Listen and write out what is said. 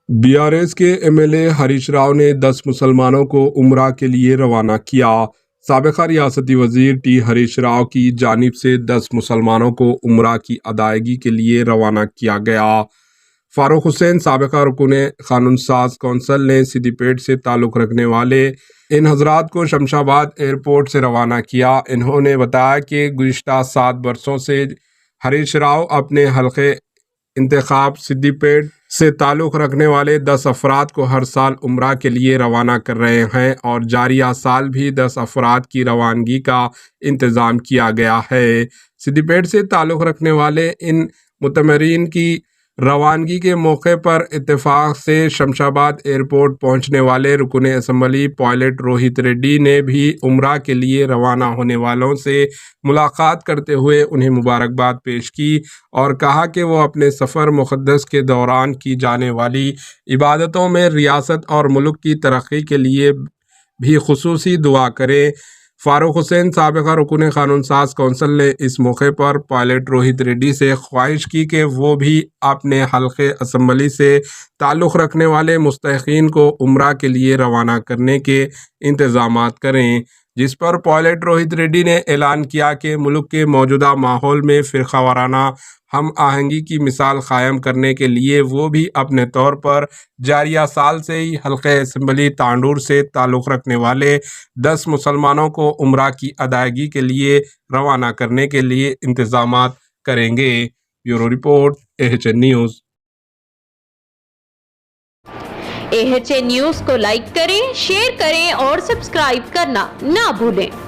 BRS के MLA Harish Rao ने 10 मुसलमानों को उम्रा के लिए रवाना किया। साबिक़ा रियासती वज़ीर टी हरीश राव की जानिब से 10 मुसलमानों को उम्रा की अदायगी के लिए रवाना किया गया। फारूक हुसैन साबिक़ा रुकने क़ानून साज कौंसिल ने सिद्दीपेट से ताल्लुक़ रखने वाले इन हज़रात को शमशाबाद एयरपोर्ट से रवाना किया। इन्होंने बताया कि गुज़िश्ता 7 बरसों से हरीश राव अपने हल्के इंतखाब सिद्दीपेट से ताल्लुक़ रखने वाले 10 अफराद को हर साल उम्रा के लिए रवाना कर रहे हैं और जारिया साल भी 10 अफराद की रवानगी का इंतज़ाम किया गया है। सिद्दीपेट से ताल्लुक़ रखने वाले इन मुतमरीन की रवानगी के मौके पर इत्तेफाक से शमशाबाद एयरपोर्ट पहुंचने वाले रुकने असम्बली पायलट रोहित रेड्डी ने भी उम्रा के लिए रवाना होने वालों से मुलाकात करते हुए उन्हें मुबारकबाद पेश की और कहा कि वो अपने सफ़र मुक़द्दस के दौरान की जाने वाली इबादतों में रियासत और मुल्क की तरक्की के लिए भी खुसूसी दुआ करें। फारूक हुसैन साबिक़ा रुकने क़ानून साज कौंसिल ने इस मौके पर पायलट रोहित रेड्डी से ख्वाहिश की कि वो भी अपने हल्के असम्बली से ताल्लुक़ रखने वाले मुस्तहिक़ीन को उम्रा के लिए रवाना करने के इंतज़ामात करें, जिस पर पायलट रोहित रेड्डी ने ऐलान किया कि मुल्क के मौजूदा माहौल में फ़िरक़ा वाराना हम आहंगी की मिसाल क़ायम करने के लिए वो भी अपने तौर पर जारिया साल से ही हल्के असम्बली तांडूर से ताल्लुक़ रखने वाले 10 मुसलमानों को उम्रा की अदायगी के लिए रवाना करने के लिए इंतज़ामात करेंगे। Bureau report AHN news. AHN news को लाइक करें, शेयर करें और सब्सक्राइब करना ना भूलें।